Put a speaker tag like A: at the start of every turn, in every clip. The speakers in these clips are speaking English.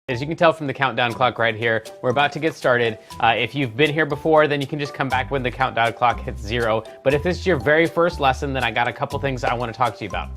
A: As you can tell from the countdown clock right here, we're about to get started. If you've been here before, then you can just come back when the countdown clock hits 0. But if this is your very first lesson, then I got a couple things I want to talk to you about.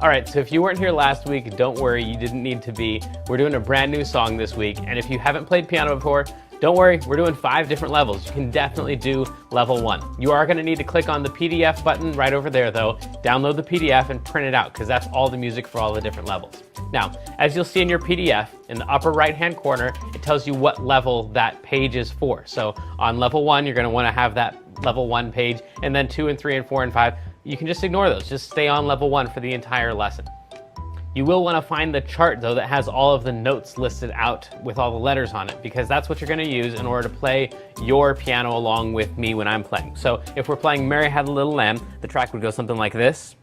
A: All right, so if you weren't here last week, don't worry, you didn't need to be. We're doing a brand new song this week, and if you haven't played piano before, don't worry, we're doing 5 different levels. You can definitely do level 1. You are gonna need to click on the PDF button right over there though, download the PDF and print it out, because that's all the music for all the different levels. Now, as you'll see in your PDF, in the upper right-hand corner, it tells you what level that page is for. So on level 1, you're gonna wanna have that level 1 page, and then 2 and 3 and 4 and 5, you can just ignore those. Just stay on level 1 for the entire lesson. You will want to find the chart though that has all of the notes listed out with all the letters on it, because that's what you're going to use in order to play your piano along with me when I'm playing. So if we're playing Mary Had a Little Lamb, the track would go something like this.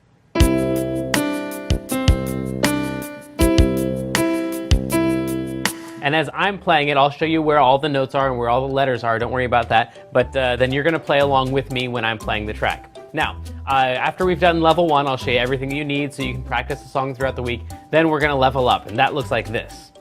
A: And as I'm playing it, I'll show you where all the notes are and where all the letters are. Don't worry about that. But then you're going to play along with me when I'm playing the track. Now, after we've done level 1, I'll show you everything you need so you can practice the song throughout the week. Then we're going to level up, and that looks like this.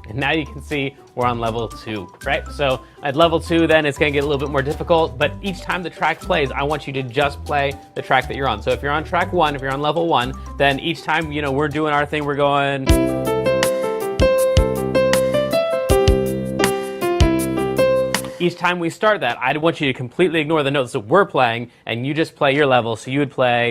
A: And now you can see we're on level 2, right? So at level 2, then it's going to get a little bit more difficult, but each time the track plays, I want you to just play the track that you're on. So if you're on track 1, if you're on level 1, then each time, you know, we're doing our thing, we're going. Each time we start that, I want you to completely ignore the notes that we're playing, and you just play your level. So you would play.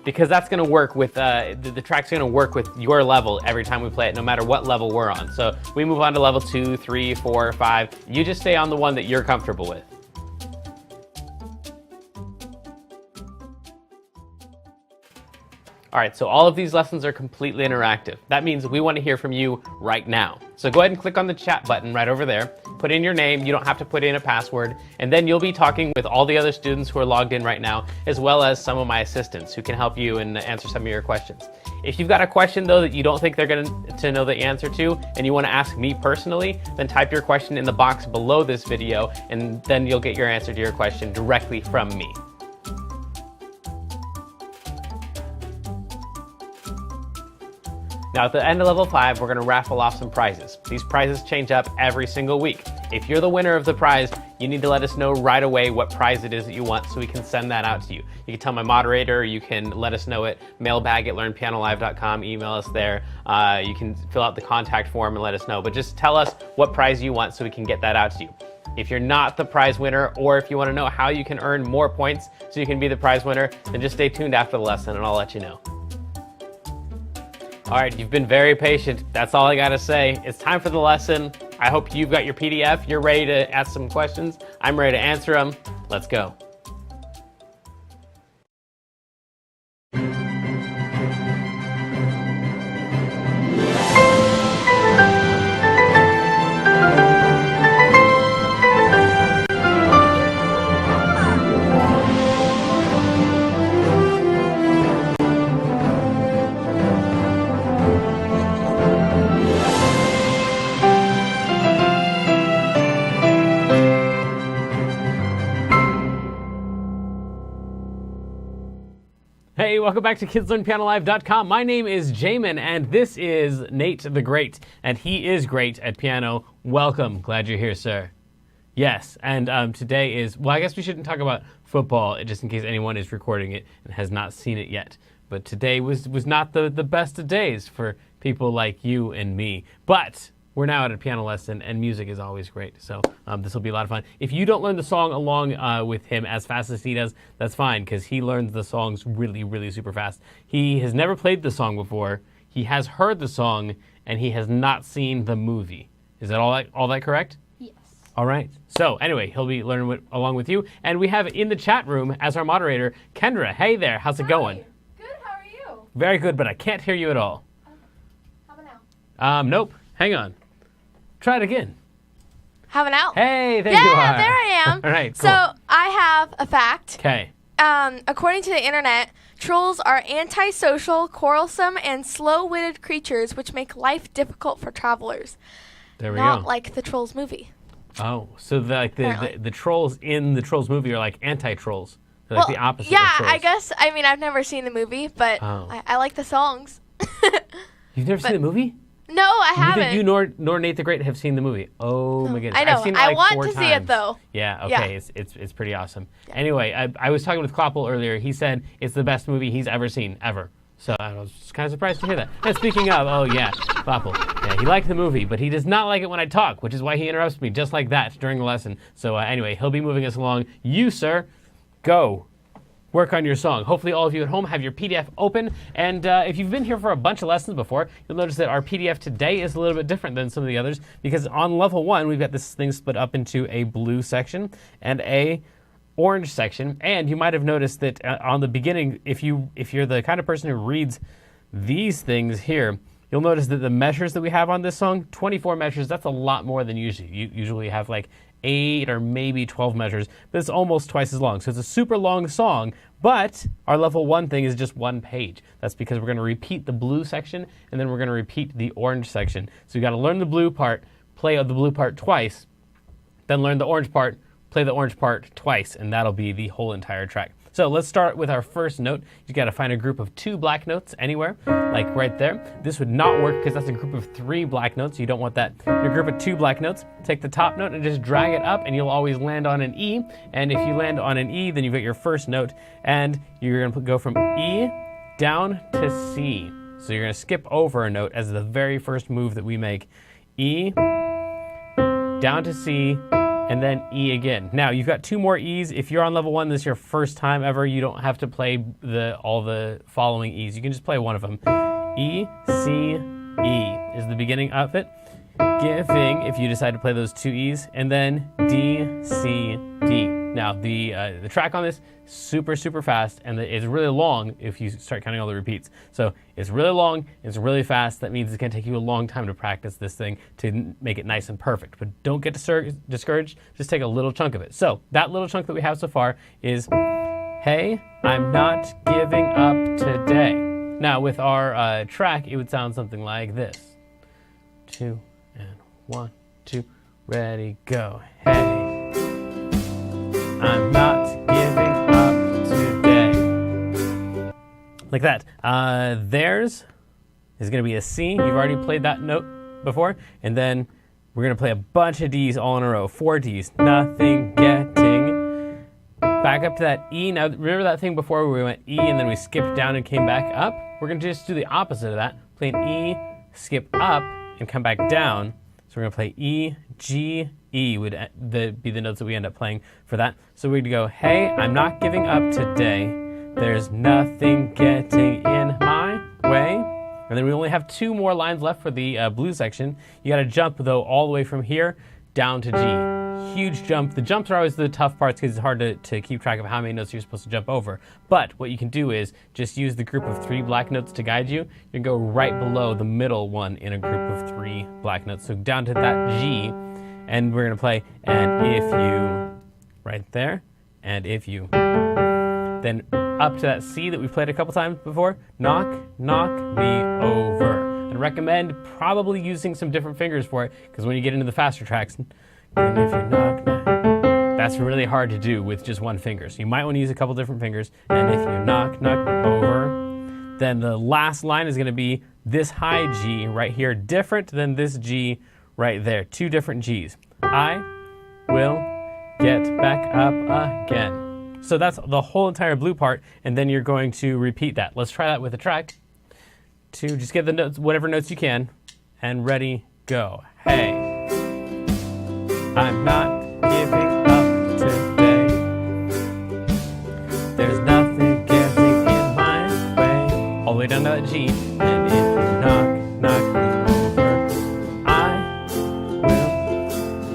A: Because that's going to work with, the track's going to work with your level every time we play it, no matter what level we're on. So we move on to level 2, 3, 4, 5. You just stay on the one that you're comfortable with. All right, so all of these lessons are completely interactive. That means we want to hear from you right now. So go ahead and click on the chat button right over there. Put in your name, you don't have to put in a password, and then you'll be talking with all the other students who are logged in right now, as well as some of my assistants who can help you and answer some of your questions. If you've got a question though that you don't think they're going to know the answer to, and you want to ask me personally, then type your question in the box below this video, and then you'll get your answer to your question directly from me. Now at the end of level 5, we're going to raffle off some prizes. These prizes change up every single week. If you're the winner of the prize, you need to let us know right away what prize it is that you want so we can send that out to you. You can tell my moderator, you can let us know at mailbag@learnpianolive.com, email us there. You can fill out the contact form and let us know, but just tell us what prize you want so we can get that out to you. If you're not the prize winner, or if you want to know how you can earn more points so you can be the prize winner, then just stay tuned after the lesson and I'll let you know. All right, you've been very patient. That's all I gotta say. It's time for the lesson. I hope you've got your PDF. You're ready to ask some questions. I'm ready to answer them. Let's go. Hey, welcome back to KidsLearnPianoLive.com. My name is Jamin, and this is Nate the Great, and he is great at piano. Welcome. Glad you're here, sir. Yes, and today is, well, I guess we shouldn't talk about football, just in case anyone is recording it and has not seen it yet. But today was not the best of days for people like you and me. But we're now at a piano lesson, and music is always great, so this will be a lot of fun. If you don't learn the song along with him as fast as he does, that's fine, because he learns the songs really, really super fast. He has never played the song before. He has heard the song, and he has not seen the movie. Is that all that correct?
B: Yes.
A: All right. So anyway, he'll be learning along with you, and we have in the chat room as our moderator, Kendra. Hey there, how's it going?
B: Good, how are you?
A: Very good, but I can't hear you at all.
B: Okay. How about now?
A: Nope. Hang on. Try it again.
B: How about now?
A: Hey, there you are.
B: Yeah, there I am.
A: All right, cool.
B: So I have a fact.
A: Okay.
B: according to the internet, trolls are antisocial, quarrelsome, and slow-witted creatures which make life difficult for travelers.
A: There we go.
B: Not like the Trolls movie.
A: Oh, so the trolls in the Trolls movie are like anti-trolls. They're like the opposite
B: yeah,
A: of trolls.
B: I guess. I mean, I've never seen the movie, but I like the songs.
A: You've never seen the movie?
B: No, I haven't.
A: Neither you nor Nate the Great have seen the movie. Oh my goodness!
B: I know.
A: I've seen it like
B: I
A: 4
B: want to
A: times.
B: see it though.
A: Yeah. Okay.
B: Yeah.
A: It's pretty awesome. Yeah. Anyway, I was talking with Kloppel earlier. He said it's the best movie he's ever seen ever. So I was just kind of surprised to hear that. And speaking of, oh yeah, Kloppel. Yeah, he liked the movie, but he does not like it when I talk, which is why he interrupts me just like that during the lesson. So anyway, he'll be moving us along. You, sir, go. Work on your song. Hopefully all of you at home have your PDF open. And if you've been here for a bunch of lessons before, you'll notice that our PDF today is a little bit different than some of the others because on level 1, we've got this thing split up into a blue section and a orange section. And you might have noticed that on the beginning, if you're the kind of person who reads these things here, you'll notice that the measures that we have on this song, 24 measures, that's a lot more than usually. You usually have like 8 or maybe 12 measures, but it's almost twice as long. So it's a super long song, but our level 1 thing is just 1 page. That's because we're going to repeat the blue section, and then we're going to repeat the orange section. So you got to learn the blue part, play the blue part twice, then learn the orange part, play the orange part twice, and that'll be the whole entire track. So let's start with our first note. You got to find a group of 2 black notes anywhere, like right there. This would not work because that's a group of 3 black notes. You don't want that. In a group of 2 black notes, take the top note and just drag it up, and you'll always land on an E. And if you land on an E, then you've got your first note, and you're going to go from E down to C. So you're going to skip over a note as the very first move that we make. E, down to C, and then E again. Now, you've got 2 more E's. If you're on level 1, this is your first time ever, you don't have to play all the following E's. You can just play one of them. E, C, E is the beginning of it. Giving, if you decide to play those 2 E's, and then D, C, D. Now, the track on this, super, super fast, and it's really long if you start counting all the repeats. So it's really long, it's really fast. That means it's going to take you a long time to practice this thing to make it nice and perfect. But don't get discouraged, just take a little chunk of it. So that little chunk that we have so far is, hey, I'm not giving up today. Now, with our track, it would sound something like this. 2 and 1, 2, ready, go. Hey, I'm not giving up today. Like that. Theirs is going to be a C. You've already played that note before. And then we're going to play a bunch of D's all in a row. 4 D's. Nothing, getting. Back up to that E. Now, remember that thing before where we went E and then we skipped down and came back up? We're going to just do the opposite of that. Play an E, skip up, and come back down. So we're going to play E, G, E would be the notes that we end up playing for that. So we'd go, hey, I'm not giving up today. There's nothing getting in my way. And then we only have 2 more lines left for the blue section. You got to jump, though, all the way from here down to G. Huge jump. The jumps are always the tough parts because it's hard to keep track of how many notes you're supposed to jump over. But what you can do is just use the group of 3 black notes to guide you. You can go right below the middle one in a group of 3 black notes. So down to that G, and we're going to play, and if you, right there, and if you. Then up to that C that we've played a couple times before, knock, knock me over. I'd recommend probably using some different fingers for it, because when you get into the faster tracks, and if you knock, that's really hard to do with just 1 finger. So you might want to use a couple different fingers. And if you knock, knock over, then the last line is going to be this high G right here, different than this G right there. 2 different G's. I will get back up again. So that's the whole entire blue part, and then you're going to repeat that. Let's try that with a track. 2, just get the notes, whatever notes you can, and ready, go. Hey. I'm not giving up today. There's nothing getting in my way. All the way down to that G. And if you knock, knock me over, I will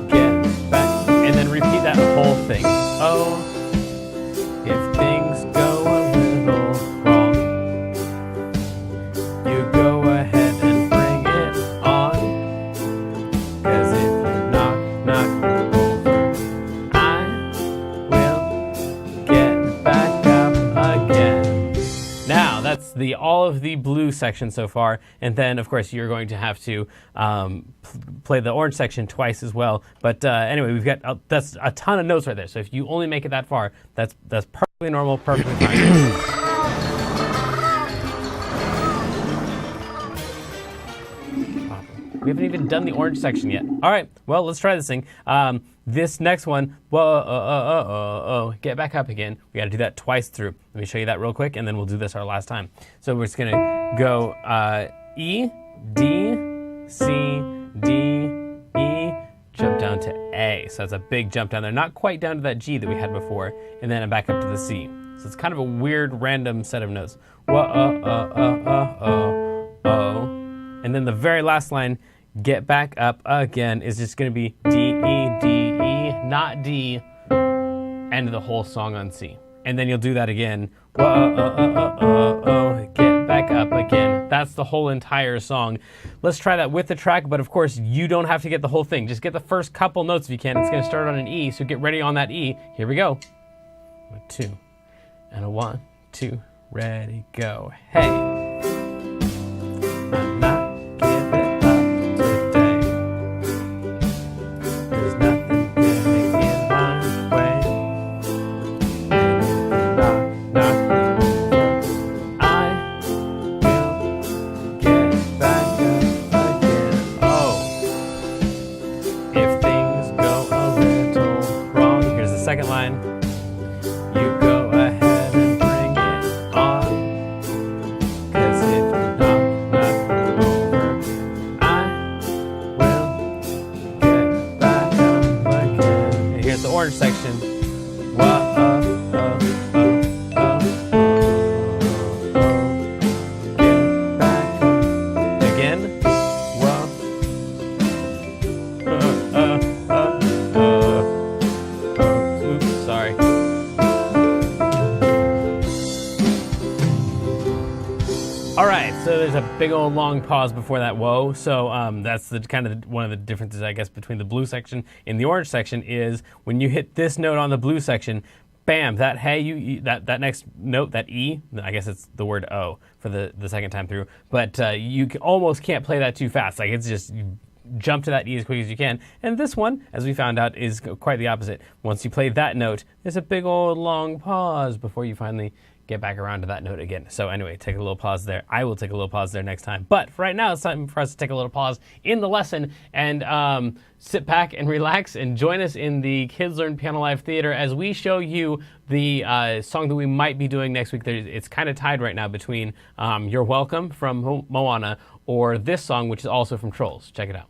A: get back. And then repeat that whole thing. Oh, if things go a little wrong, you go ahead and bring it on. 'Cause if you knock me over, I will get back up. all of the blue section so far, and then of course you're going to have to play the orange section twice as well. But anyway, we've got that's a ton of notes right there. So if you only make it that far, that's perfectly normal, perfectly fine. We haven't even done the orange section yet. All right, well, let's try this thing. This next one, get back up again. We got to do that twice through. Let me show you that real quick, and then we'll do this our last time. So we're just going to go E, D, C, D, E, jump down to A. So that's a big jump down there. Not quite down to that G that we had before, and then back up to the C. So it's kind of a weird, random set of notes. And then the very last line, get back up again, is just going to be D, E, D, E, not D, and the whole song on C. And then you'll do that again. Get back up again. That's the whole entire song. Let's try that with the track, but of course, you don't have to get the whole thing. Just get the first couple notes if you can. It's going to start on an E, so get ready on that E. Here we go. A 2, and a 1, 2, ready, go. Hey. Second line, you go ahead and bring it on, 'cause if you're not over, I will get back up again. And here's the orange section. Get back again. Sorry. All right, so there's a big old long pause before that whoa. So that's the kind of one of the differences, I guess, between the blue section and the orange section is when you hit this note on the blue section, bam, that hey, that next note, that E, I guess it's the word O for the second time through, but you almost can't play that too fast. Like it's just jump to that E as quick as you can. And this one, as we found out, is quite the opposite. Once you play that note, there's a big old long pause before you finally get back around to that note again. So anyway, take a little pause there. I will take a little pause there next time. But for right now, it's time for us to take a little pause in the lesson and sit back and relax and join us in the Kids Learn Piano Live Theater as we show you the song that we might be doing next week. It's kind of tied right now between You're Welcome from Moana or this song, which is also from Trolls. Check it out.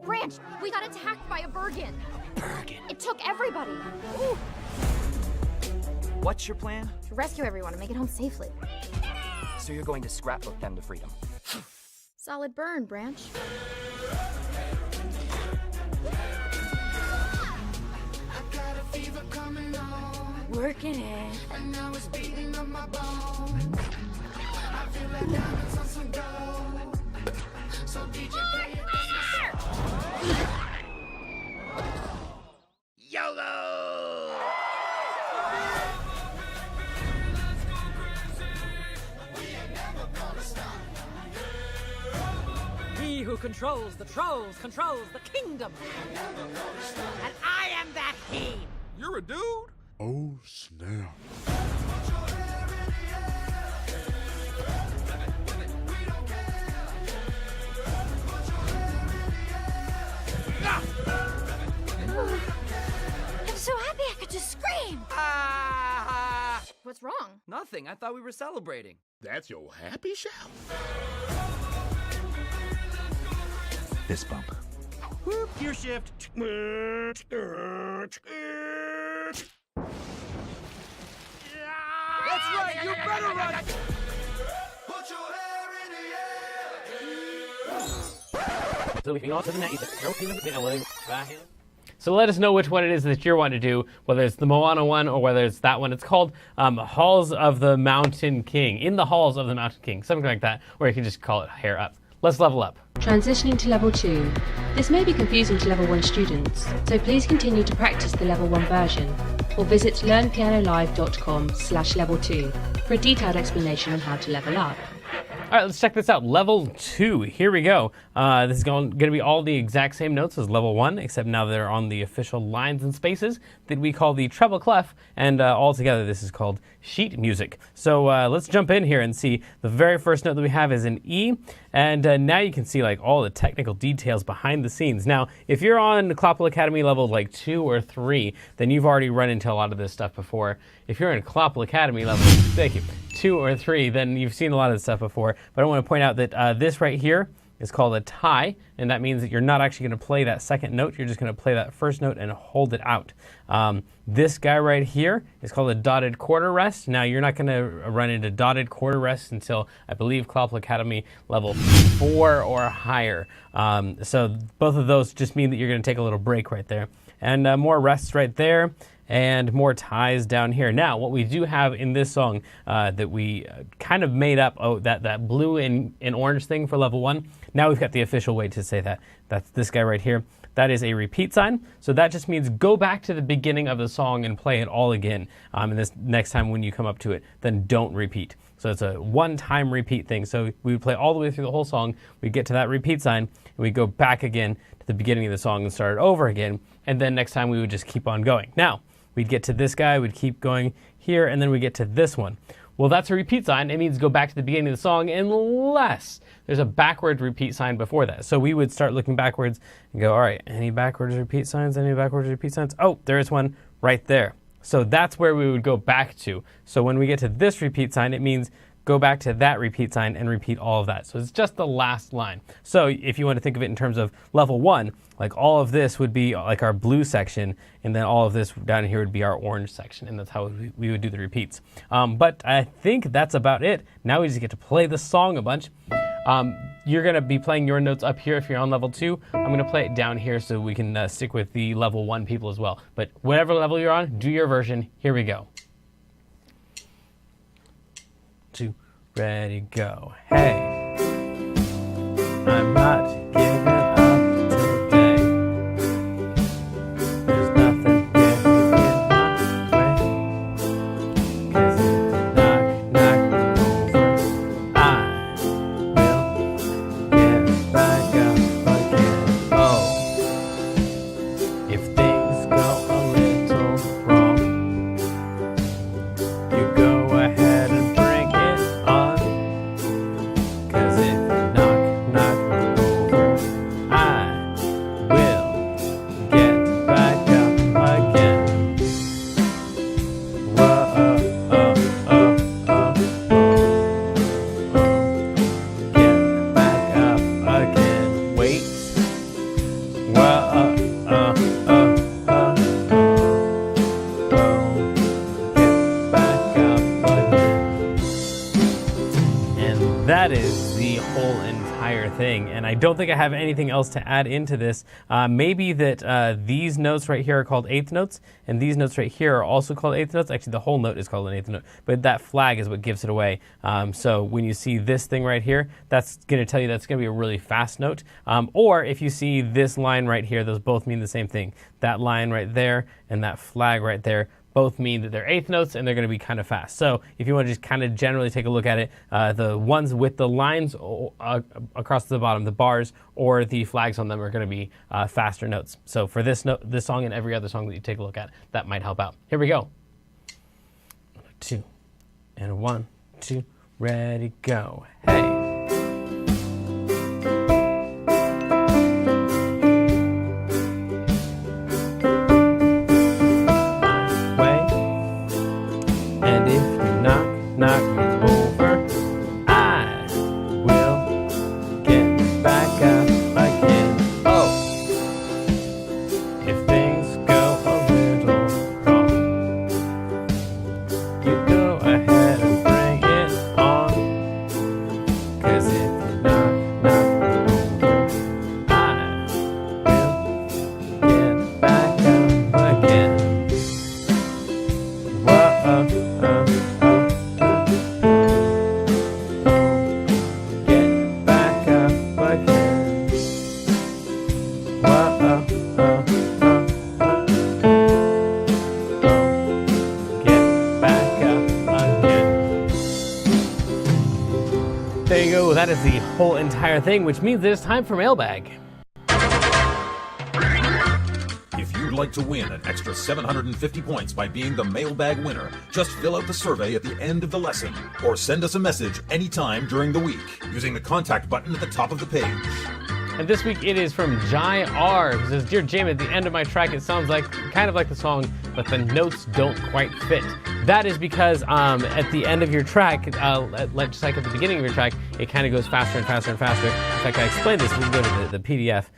C: Branch, we got attacked by a Bergen. It took everybody. Ooh.
D: What's your plan?
C: To rescue everyone and make it home safely.
D: So you're going to scrapbook them to freedom.
C: Solid burn, Branch. Working it. And now it's beating on my bones. I feel like diamonds on some gold. So DJ play it.
D: YOLO!
E: He who controls the trolls controls the kingdom. And I am that he.
F: You're a dude?
G: Oh, snap.
C: I'm so happy I could just scream. What's wrong?
D: Nothing. I thought we were celebrating.
G: That's your happy shout?
F: Fist bump.
H: Whoop, gear shift.
D: That's right. You better run.
F: Put your hair in the air.
A: So we can also do that. So let us know which one it is that you're wanting to do, whether it's the Moana one or whether it's that one. It's called Halls of the Mountain King, In the Halls of the Mountain King, something like that, or you can just call it Hair Up. Let's level up.
I: Transitioning to level 2. This may be confusing to level 1 students, so please continue to practice the level 1 version, or visit learnpianolive.com/level2 for a detailed explanation on how to level up.
A: All right, let's check this out. Level 2, here we go. This is going to be all the exact same notes as level 1, except now they're on the official lines and spaces that we call the treble clef, and altogether this is called sheet music. So let's jump in here and see. The very first note that we have is an E, and now you can see like all the technical details behind the scenes. Now, if you're on Clopple Academy level like 2 or 3, then you've already run into a lot of this stuff before. If you're in Clopple Academy level, thank you, 2 or 3, then you've seen a lot of this stuff before. But I want to point out that this right here is called a tie, and that means that you're not actually going to play that second note. You're just going to play that first note and hold it out. This guy right here is called a dotted quarter rest. Now, you're not going to run into dotted quarter rests until, I believe, Clopple Academy level 4 or higher. So both of those just mean that you're going to take a little break right there. And more rests right there, and more ties down here. Now, what we do have in this song that we kind of made up, that blue and orange thing for level 1, now we've got the official way to say that. That's this guy right here. That is a repeat sign. So that just means go back to the beginning of the song and play it all again. And this next time when you come up to it, then don't repeat. So it's a one-time repeat thing. So we would play all the way through the whole song. We get to that repeat sign, and we go back again to the beginning of the song and start it over again. And then next time we would just keep on going. Now, we'd get to this guy, we'd keep going here, and then we get to this one. Well, that's a repeat sign. It means go back to the beginning of the song unless there's a backward repeat sign before that. So we would start looking backwards and go, all right, any backwards repeat signs, any backwards repeat signs? Oh, there is one right there. So that's where we would go back to. So when we get to this repeat sign, it means go back to that repeat sign and repeat all of that. So it's just the last line. So if you want to think of it in terms of level 1, like all of this would be like our blue section, and then all of this down here would be our orange section, and that's how we would do the repeats. But I think that's about it. Now we just get to play the song a bunch. You're going to be playing your notes up here if you're on level 2. I'm going to play it down here so we can stick with the level 1 people as well. But whatever level you're on, do your version. Here we go. 2, ready, go. Hey, I'm not giving up today. There's nothing getting in my way. 'Cause if you knock over, I will get back up again. Oh, if things go a little wrong, you go ahead and bring it on. 'Cause if you knock over, I will get back up again. Whoa, get back up again. Wait. Whoa, get back up again. And that is the whole entire thing. And I don't think I have anything else to add into this. Maybe that these notes right here are called eighth notes, and these notes right here are also called eighth notes. Actually, the whole note is called an eighth note, but that flag is what gives it away. So when you see this thing right here, that's going to tell you that's going to be a really fast note. Or if you see this line right here, those both mean the same thing. That line right there and that flag right there both mean that they're eighth notes and they're going to be kind of fast. So if you want to just kind of generally take a look at it, the ones with the lines across the bottom, the bars, or the flags on them are going to be faster notes. So for this song and every other song that you take a look at, that might help out. Here we go. 2, and 1, 2, ready, go. Hey. Knock me over, I will get back up again. Oh, if things go a little wrong, you go ahead and bring it on. 'Cause if you knock me over, I will get back There you go. That is the whole entire thing, which means it's time for mailbag.
J: If you'd like to win an extra 750 points by being the mailbag winner, just fill out the survey at the end of the lesson or send us a message anytime during the week using the contact button at the top of the page.
A: And this week it is from Jai R, who says, "Dear Jamie, at the end of my track it sounds like kind of like the song, but the notes don't quite fit." That is because at the end of your track, just like at the beginning of your track, it kind of goes faster and faster and faster. In fact, I explained this. We can go to the PDF.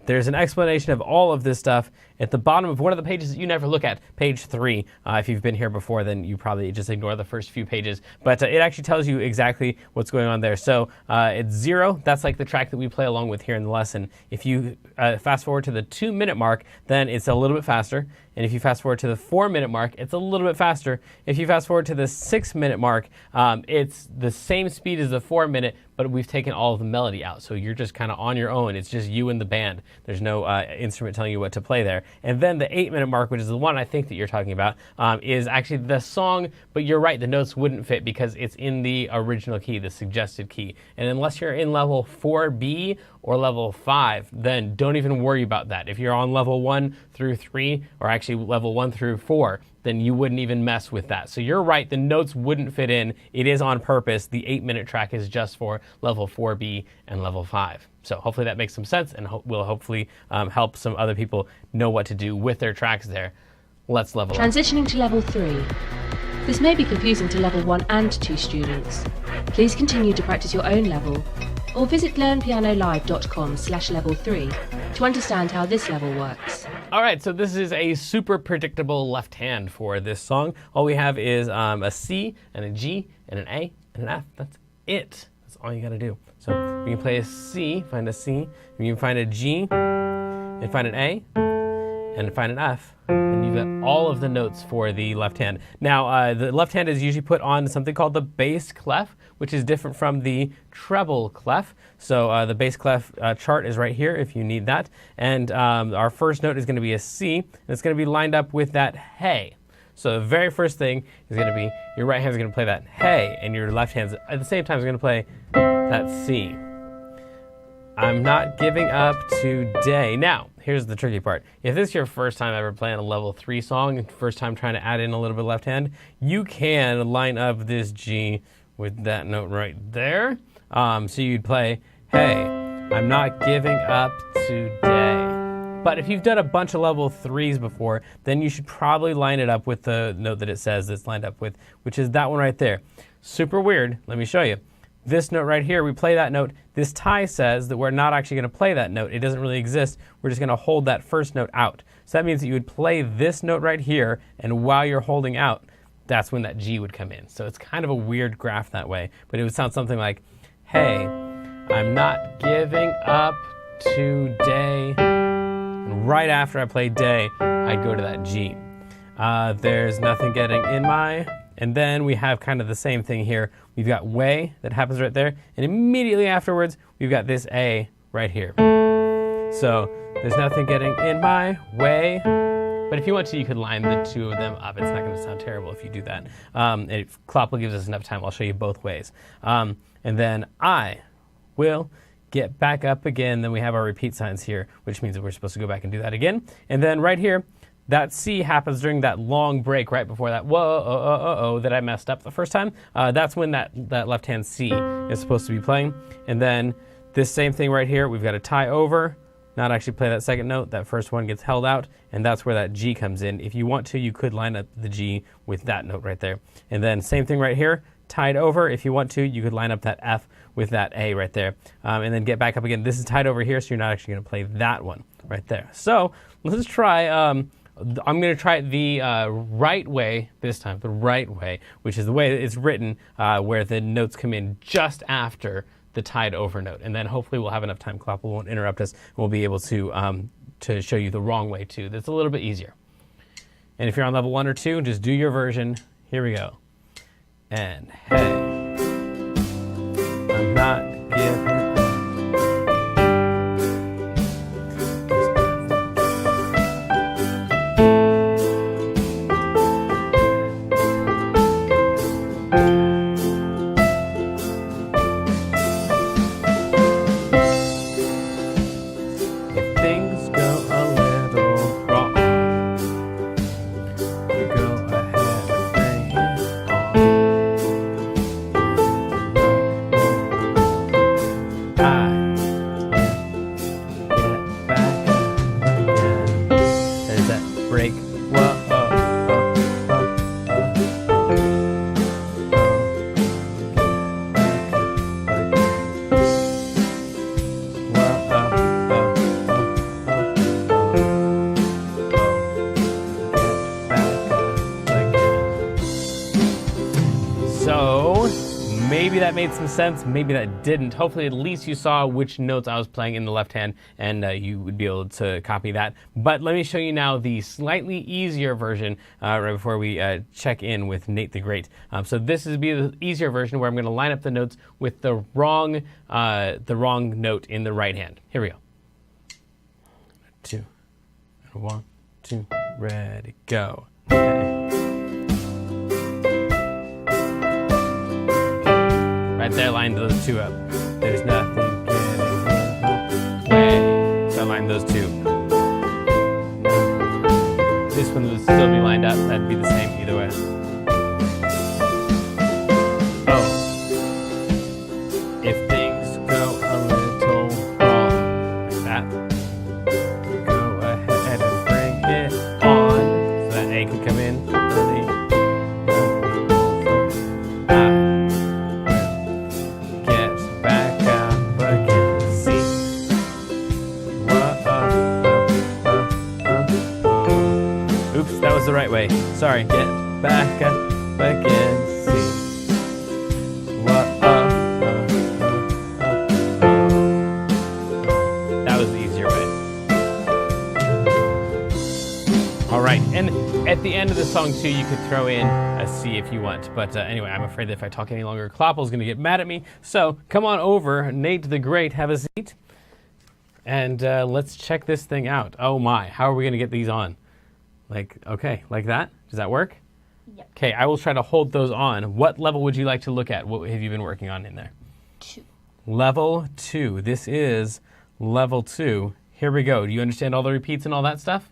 A: There's an explanation of all of this stuff at the bottom of one of the pages that you never look at, page 3. If you've been here before, then you probably just ignore the first few pages. But it actually tells you exactly what's going on there. So it's 0. That's like the track that we play along with here in the lesson. If you fast forward to the 2-minute mark, then it's a little bit faster. And if you fast forward to the 4-minute mark, it's a little bit faster. If you fast forward to the 6-minute mark, it's the same speed as the 4-minute, but we've taken all of the melody out. So you're just kind of on your own. It's just you and the band. There's no instrument telling you what to play there. And then the 8-minute mark, which is the one I think that you're talking about, is actually the song, but you're right, the notes wouldn't fit because it's in the original key, the suggested key. And unless you're in level 4B or level 5, then don't even worry about that. If you're on level 1 through 3, or actually level 1 through 4, then you wouldn't even mess with that. So you're right, the notes wouldn't fit in. It is on purpose. The 8-minute track is just for level 4B and level 5. So hopefully that makes some sense and will hopefully help some other people know what to do with their tracks there. Let's level up.
I: Transitioning to level 3. This may be confusing to level 1 and 2 students. Please continue to practice your own level or visit learnpianolive.com/level 3 to understand how this level works.
A: All right, so this is a super predictable left hand for this song. All we have is a C and a G and an A and an F. That's it. That's all you got to do. So you can play a C, find a C, and you can find a G, and find an A, and find an F, and you've got all of the notes for the left hand. Now, the left hand is usually put on something called the bass clef, which is different from the treble clef. So the bass clef chart is right here if you need that. And our first note is going to be a C, and it's going to be lined up with that hey. So the very first thing is going to be your right hand is going to play that hey, and your left hand at the same time is going to play that C. I'm not giving up today. Now, here's the tricky part. If this is your first time ever playing a level 3 song, first time trying to add in a little bit of left hand, you can line up this G with that note right there. So you'd play, hey, I'm not giving up today. But if you've done a bunch of level 3s before, then you should probably line it up with the note that it says it's lined up with, which is that one right there. Super weird. Let me show you. This note right here, we play that note. This tie says that we're not actually going to play that note. It doesn't really exist. We're just going to hold that first note out. So that means that you would play this note right here, and while you're holding out, that's when that G would come in. So it's kind of a weird graph that way, but it would sound something like, hey, I'm not giving up today. And right after I play day, I'd go to that G. There's nothing getting in my... And then we have kind of the same thing here. We've got way that happens right there. And immediately afterwards, we've got this A right here. So there's nothing getting in my way. But if you want to, you could line the two of them up. It's not going to sound terrible if you do that. If Kloppel gives us enough time, I'll show you both ways. And then I will get back up again. Then we have our repeat signs here, which means that we're supposed to go back and do that again. And then right here, that C happens during that long break right before that whoa, that I messed up the first time. That's when that left-hand C is supposed to be playing. And then this same thing right here, we've got a tie over, not actually play that second note. That first one gets held out, and that's where that G comes in. If you want to, you could line up the G with that note right there. And then same thing right here, tied over. If you want to, you could line up that F with that A right there. And then get back up again. This is tied over here, so you're not actually going to play that one right there. So let's try... I'm going to try it the right way this time, the right way, which is the way that it's written, where the notes come in just after the tied over note. And then hopefully we'll have enough time, Kloppel won't interrupt us, and we'll be able to show you the wrong way too. That's a little bit easier. And if you're on level 1 or 2, just do your version. Here we go. And hey, I'm not giving up. made some sense. Maybe that didn't. Hopefully at least you saw which notes I was playing in the left hand, and you would be able to copy that. But let me show you now the slightly easier version right before we check in with Nate the Great. So this is the easier version where I'm going to line up the notes with the wrong note in the right hand. Here we go. 2, 1, 2, ready, go. Right there, line those two up. There's nothing getting away. So I line those two. This one would still be lined up. That'd be the same either way. Oh. If things go a little wrong, like that, go ahead and bring it on. So that A can come in. The right way. Sorry. Get back up again. See. That was the easier way. All right. And at the end of the song too, you could throw in a C if you want. But anyway, I'm afraid that if I talk any longer, Kloppel's going to get mad at me. So come on over, Nate the Great. Have a seat. And let's check this thing out. Oh my! How are we going to get these on? Okay, like that? Does that work?
K: Yep.
A: Okay, I will try to hold those on. What level would you like to look at? What have you been working on in there?
K: 2.
A: Level 2. This is level 2. Here we go. Do you understand all the repeats and all that stuff?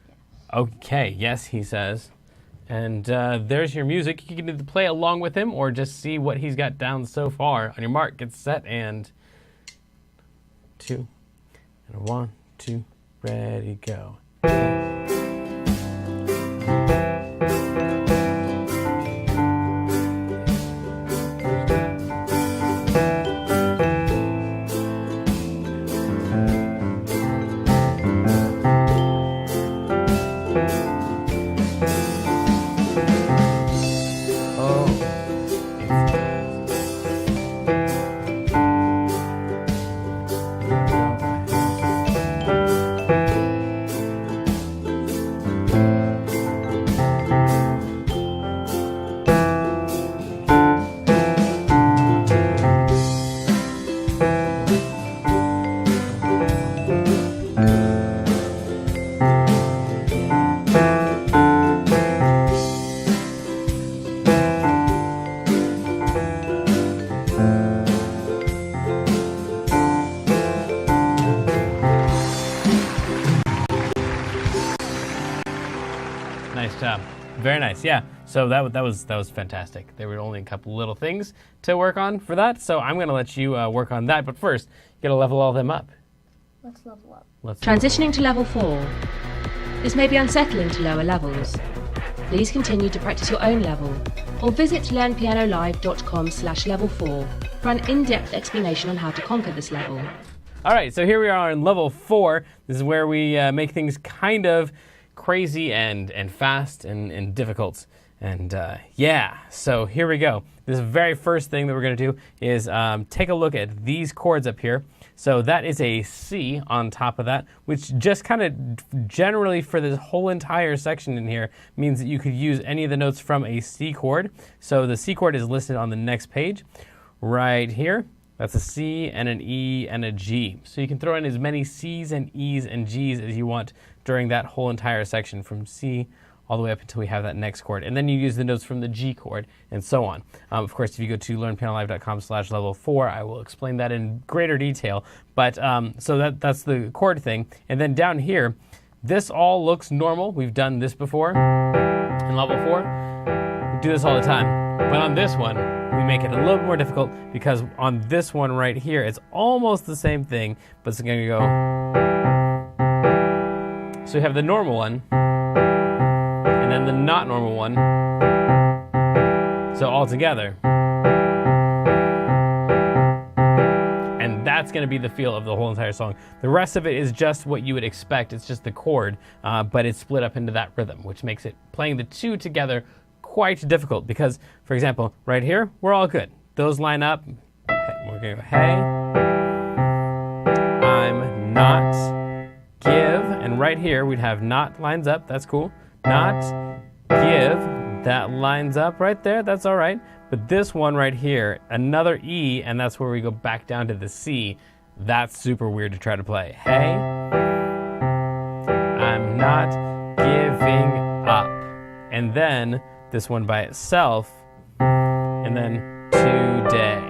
K: Yes.
A: Okay, yes, he says. And there's your music. You can either play along with him or just see what he's got down so far. On your mark, get set, and 2. And 1, 2, ready, go. Nice job. Very nice. Yeah. So that was fantastic. There were only a couple little things to work on for that. So I'm going to let you work on that. But first, you got to level all them up.
K: Let's level up.
I: Transitioning to level 4. This may be unsettling to lower levels. Please continue to practice your own level, or visit learnpianolive.com/level4 for an in-depth explanation on how to conquer this level.
A: All right, so here we are on level 4. This is where we make things kind of crazy and fast and difficult. And yeah, so here we go. This very first thing that we're going to do is take a look at these chords up here. So that is a C on top of that, which just kind of generally for this whole entire section in here means that you could use any of the notes from a C chord. So the C chord is listed on the next page right here. That's a C and an E and a G. So you can throw in as many C's and E's and G's as you want during that whole entire section from C all the way up until we have that next chord. And then you use the notes from the G chord and so on. Of course, if you go to learnpianolive.com/level4, I will explain that in greater detail. But so that's the chord thing. And then down here, this all looks normal. We've done this before in level 4. We do this all the time. But on this one, we make it a little bit more difficult because on this one right here, it's almost the same thing, but it's going to go. So we have the normal one, and then the not normal one. So all together. And that's going to be the feel of the whole entire song. The rest of it is just what you would expect. It's just the chord, but it's split up into that rhythm, which makes it playing the two together quite difficult because, for example, right here, we're all good. those line up, we're going to go, hey, I'm not, give, and right here we'd have not lines up, that's cool. Not, give, that lines up right there, that's all right. But this one right here, another E, and that's where we go back down to the C. That's super weird to try to play. Hey, I'm not giving up. And then this one by itself, and then today.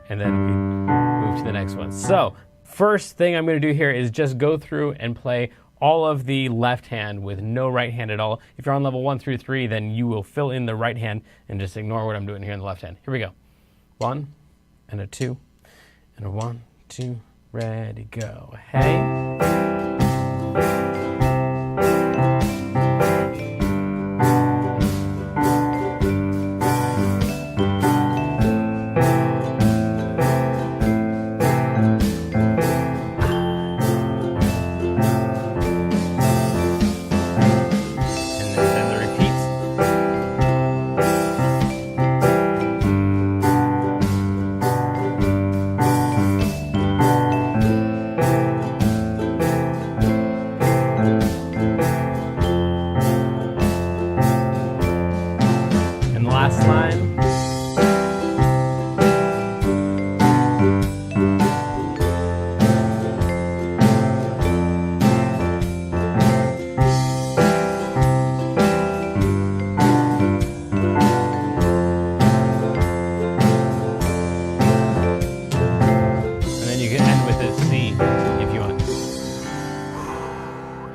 A: And then we move to the next one. So, first thing I'm going to do here is just go through and play all of the left hand with no right hand at all. If you're on level 1 through 3, then you will fill in the right hand and just ignore what I'm doing here in the left hand. Here we go. 1 and a 2 and a 1, 2, ready, go. Hey.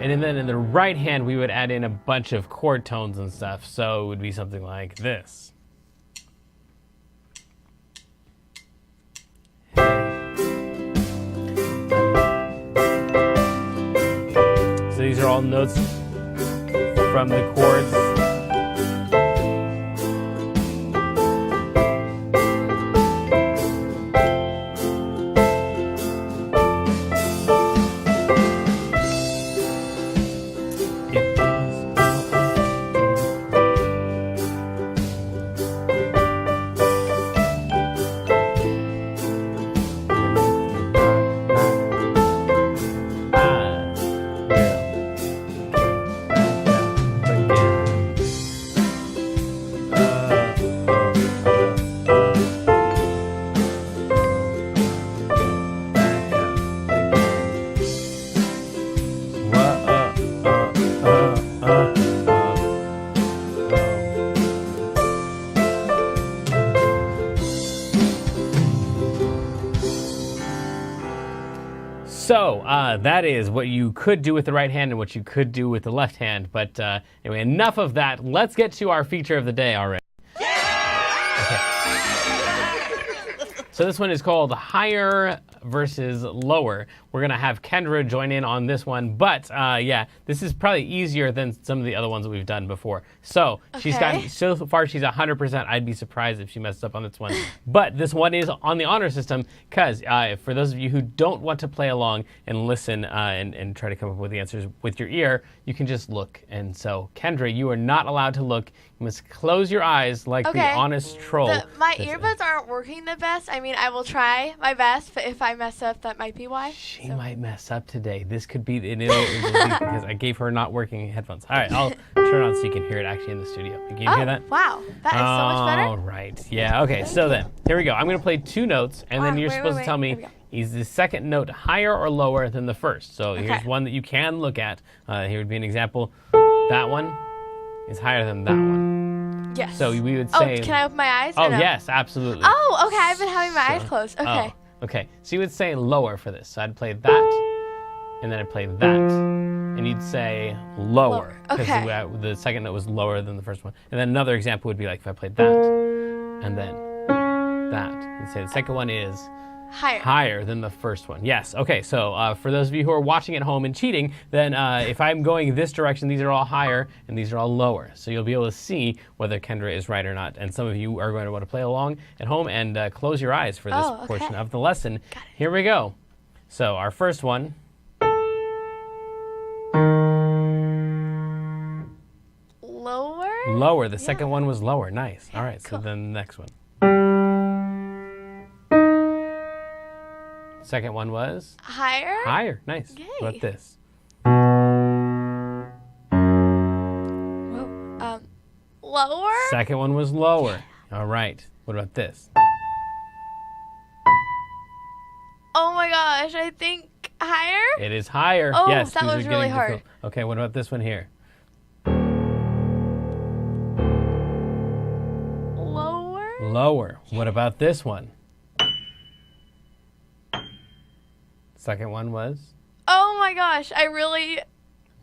A: And then in the right hand, we would add in a bunch of chord tones and stuff. So it would be something like this. So these are all notes from the chords. So that is what you could do with the right hand and what you could do with the left hand. But anyway, enough of that. Let's get to our feature of the day already. Okay. So this one is called Higher versus Lower. We're going to have Kendra join in on this one. But yeah, this is probably easier than some of the other ones that we've done before. So she's got, so far she's 100%. I'd be surprised if she messed up on this one. But this one is on the honor system because for those of you who don't want to play along and listen and try to come up with the answers with your ear, you can just look. And so Kendra, you are not allowed to look. You must close your eyes like the honest troll.
B: My earbuds aren't working the best. I mean, I will try my best, but if I mess up, that might be why.
A: She might mess up today. This could be, it will be because I gave her not working headphones. All right, I'll turn on so you can hear it actually in the studio. Can you hear that?
B: Wow, that is so much better.
A: All right, yeah, okay, so then, here we go. I'm going to play two notes, and then you're supposed to tell me, is the second note higher or lower than the first? So here's one that you can look at. Here would be an example. That one is higher than that one.
B: Yes.
A: So we would say...
B: Oh, can I open my eyes?
A: Oh, yes, absolutely.
B: Oh, okay, I've been having my eyes closed. Okay.
A: Oh, okay, so you would say lower for this. So I'd play that, and then I'd play that, and you'd say lower. Because the second note was lower than the first one. And then another example would be like if I played that, and then that. You'd say the second one is... Higher than the first one. Yes. Okay. So for those of you who are watching at home and cheating, then if I'm going this direction, these are all higher and these are all lower. So you'll be able to see whether Kendra is right or not. And some of you are going to want to play along at home and close your eyes for this portion of the lesson. Here we go. So our first one.
B: Lower?
A: Lower. The second one was lower. Nice. All right. Cool. So then the next one. Second one was
B: Higher?
A: higher. Nice.
B: Yay.
A: What about this?
B: Whoa. Lower?
A: Second one was lower. All right. What about this?
B: Oh my gosh, I think higher?
A: It is higher.
B: Oh,
A: yes,
B: that
A: these are
B: was really
A: getting
B: hard.
A: difficult. Okay, what about this one here?
B: Lower?
A: Lower. What about this one? Second one was?
B: Oh my gosh, I really...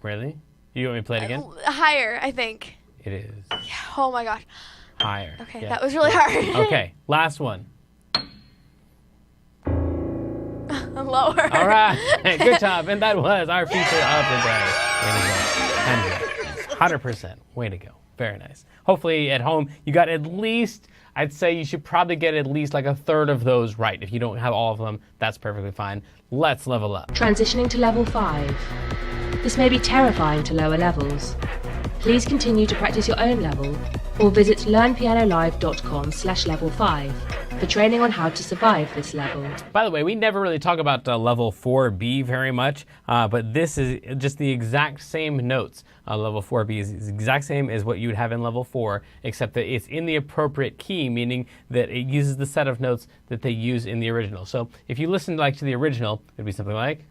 A: Really? You want me to play it again?
B: Higher, I think.
A: It is
B: Oh my gosh.
A: higher.
B: Okay,
A: Yeah.
B: that was really hard.
A: Okay, last one.
B: Lower.
A: All right, good job. And that was our feature of the day. Way to go. 100%. Way to go. Very nice. Hopefully at home you got at least, I'd say you should probably get at least like a third of those right. If you don't have all of them, that's perfectly fine. Let's level up.
I: Transitioning to level 5. This may be terrifying to lower levels. Please continue to practice your own level or visit learnpianolive.com/level5 for training on how to survive this level.
A: By the way, we never really talk about level 4B very much, but this is just the exact same notes. Level 4B is the exact same as what you would have in level 4, except that it's in the appropriate key, meaning that it uses the set of notes that they use in the original. So if you listen to the original, it'd be something like...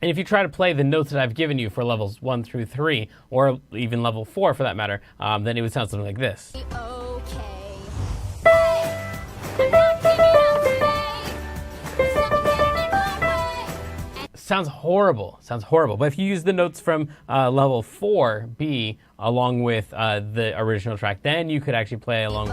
A: And if you try to play the notes that I've given you for levels 1 through 3, or even level 4 for that matter, then it would sound something like this. Sounds horrible. Sounds horrible. But if you use the notes from level 4B along with the original track, then you could actually play along.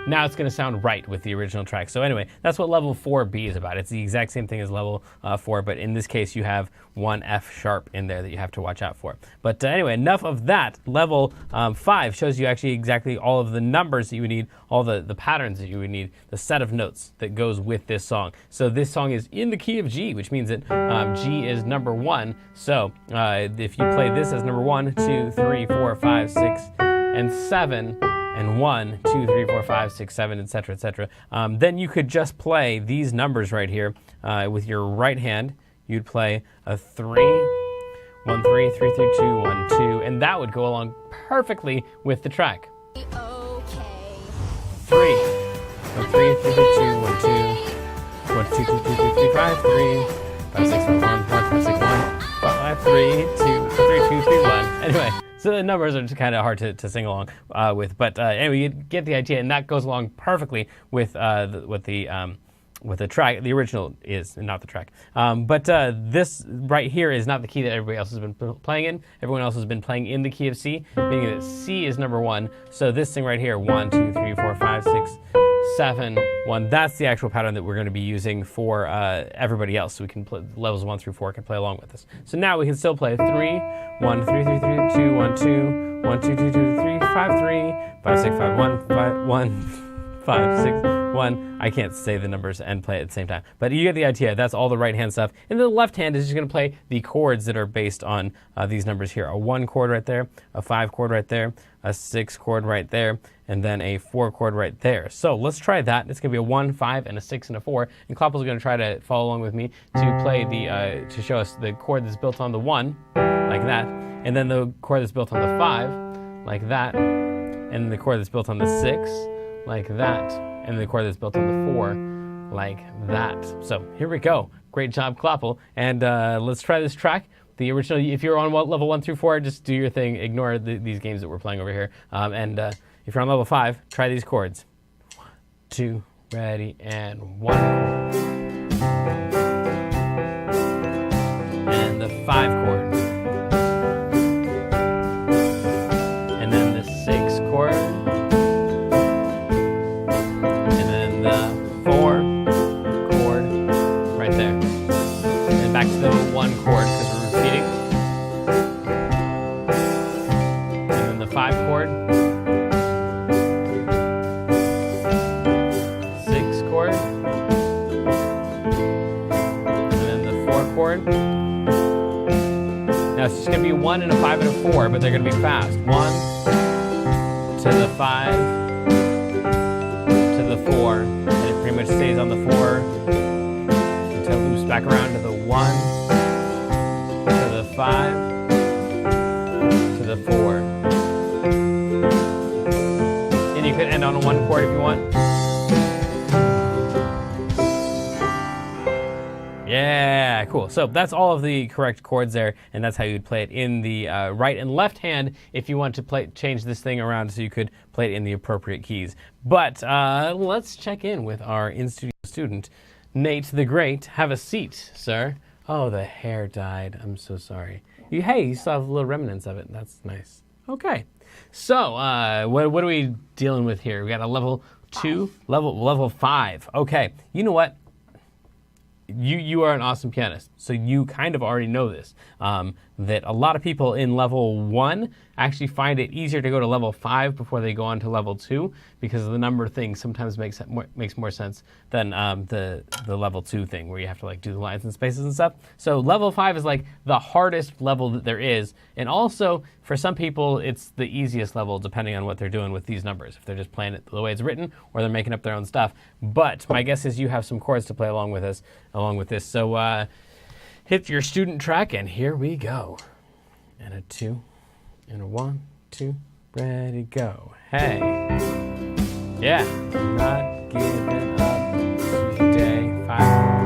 A: Now it's going to sound right with the original track. So anyway, that's what level 4B is about. It's the exact same thing as level 4, but in this case you have one F sharp in there that you have to watch out for. But anyway, enough of that. Level 5 shows you actually exactly all of the numbers that you would need, all the patterns that you would need, the set of notes that goes with this song. So this song is in the key of G, which means that G is number 1. So if you play this as number 1, 2, 3, 4, 5, 6, and 7, and 1, 2, 3, 4, 5, 6, 7, etc., etc. Then you could just play these numbers right here with your right hand. You'd play a 3, 1, 3, 3, 3, 2, 1, 2, and that would go along perfectly with the track. 3, 1, 3, 3, 3, 2, 1, 2, 1, 2, 2, 2, 3, 3, 5, 3, 5, 6, 1, 1, 5, 6, 1, 5, 3, 2, 3, 2, 3, 1. Anyway. So the numbers are just kind of hard to sing along with, but anyway, you get the idea, and that goes along perfectly with the track. The original is, not the track. But this right here is not the key that everybody else has been playing in. Everyone else has been playing in the key of C, meaning that C is number 1. So this thing right here, 1, 2, 3, 4, 5, 6, 7, 1. That's the actual pattern that we're going to be using for everybody else. So we can play levels 1 through 4 can play along with this. So now we can still play 3, 1, 3, 3, 3, 2, 1, 2, 1, 2, 2, 2, 3, 5, 3, 5, 6, 5, 1, 5, 1, 5, 6, 1. I can't say the numbers and play it at the same time. But you get the idea. That's all the right hand stuff. And the left hand is just going to play the chords that are based on these numbers here. A 1 chord right there, a 5 chord right there, a 6 chord right there, and then a 4 chord right there. So let's try that. It's going to be a 1, 5, and a 6, and a 4. And Kloppel's going to try to follow along with me to play to show us the chord that's built on the 1, like that, and then the chord that's built on the 5, like that, and the chord that's built on the 6, like that, and the chord that's built on the 4, like that. So here we go. Great job, Kloppel. And let's try this track. The original, if you're on level 1 through 4, just do your thing. Ignore these games that we're playing over here. And if you're on level 5, try these chords. 1, 2, ready, and 1 chord. And the 5 chord. And then the 6 chord. And then the 4 chord right there. And back to the 1 chord because we're repeating. And then the 5 chord. it's just going to be 1 and a 5 and a 4, but they're going to be fast. 1 to the 5 to the 4, and it pretty much stays on the 4 until it loops back around to the 1 to the 5 to the 4. And you could end on a 1 chord if you want. Yeah, cool. So that's all of the correct chords there, and that's how you'd play it in the right and left hand if you want to change this thing around so you could play it in the appropriate keys. But let's check in with our in-studio student, Nate the Great. Have a seat, sir. Oh, the hair dyed. I'm so sorry. Hey, you still have little remnants of it. That's nice. Okay. So what are we dealing with here? We got a level 2, level 5. Okay. You know what? You are an awesome pianist, so you kind of already know this, that a lot of people in level 1 actually find it easier to go to level 5 before they go on to level 2 because the number of things sometimes makes more sense than the level 2 thing where you have to like do the lines and spaces and stuff. So level 5 is like the hardest level that there is, and also for some people it's the easiest level depending on what they're doing with these numbers, if they're just playing it the way it's written or they're making up their own stuff. But my guess is you have some chords to play along with this. So hit your student track, and here we go. And a 2, and a 1, 2, ready, go. Hey. Yeah. Not giving up today. 5.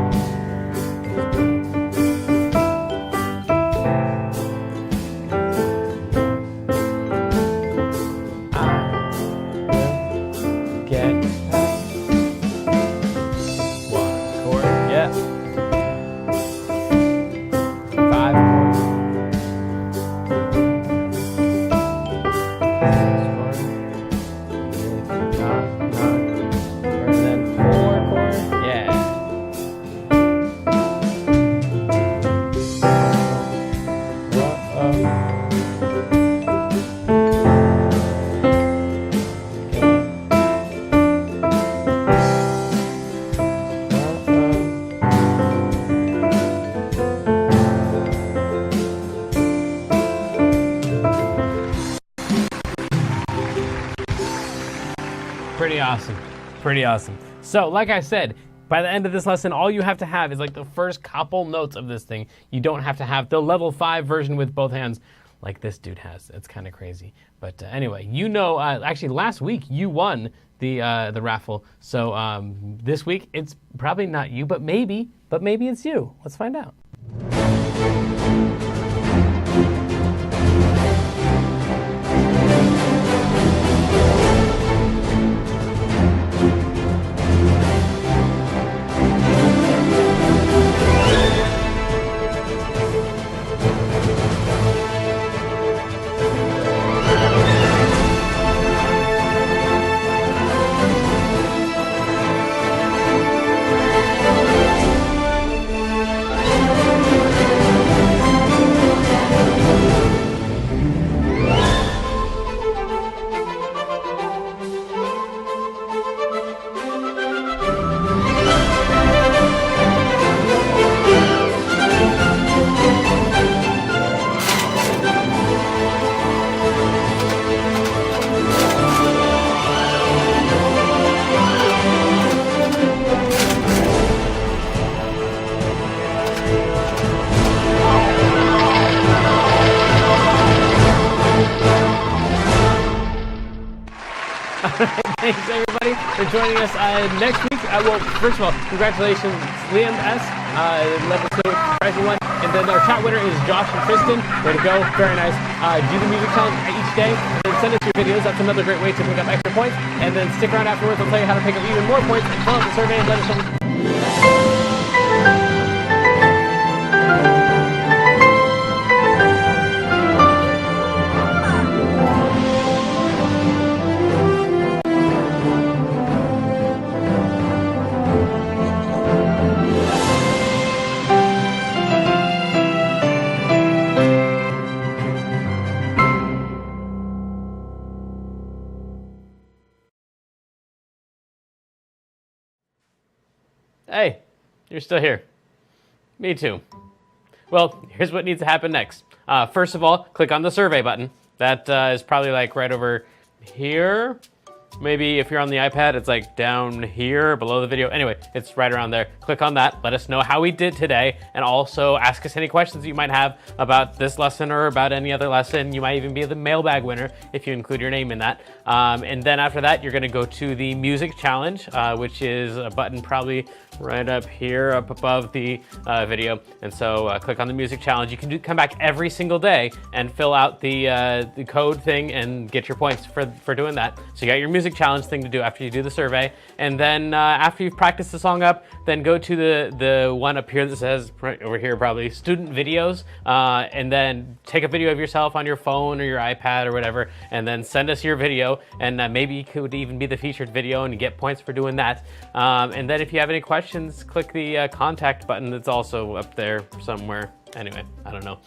A: Pretty awesome. So, like I said, by the end of this lesson, all you have to have is like the first couple notes of this thing. You don't have to have the level 5 version with both hands like this dude has. It's kind of crazy. But anyway, you know, actually last week you won the raffle. So this week it's probably not you, but maybe it's you. Let's find out. Thanks, everybody, for joining us next week. Well, first of all, congratulations, Liam S. Level 2, surprising one. And then our chat winner is Josh and Tristan. Way to go. Very nice. Do the music challenge each day. And then send us your videos. That's another great way to pick up extra points. And then stick around afterwards. I'll tell you how to pick up even more points. And fill out the survey and let us know. Hey, you're still here. Me too. Well, here's what needs to happen next. First of all, click on the survey button. That is probably like right over here. Maybe if you're on the iPad, it's like down here below the video. Anyway, it's right around there. Click on that. Let us know how we did today, and also ask us any questions you might have about this lesson or about any other lesson. You might even be the mailbag winner if you include your name in that. And then after that, you're gonna go to the music challenge, which is a button probably right up here, up above the video. And so click on the music challenge. You can come back every single day and fill out the code thing and get your points for doing that. So you got your music challenge thing to do after you do the survey. And then after you've practiced the song up, then go to the one up here that says, right over here probably, student videos, and then take a video of yourself on your phone or your iPad or whatever, and then send us your video, and maybe it could even be the featured video and you get points for doing that. And then if you have any questions, click the contact button that's also up there somewhere. Anyway, I don't know.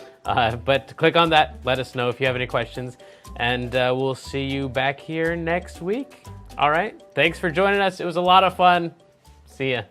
A: But click on that, let us know if you have any questions, and we'll see you back here next week. All right, thanks for joining us. It was a lot of fun. See ya.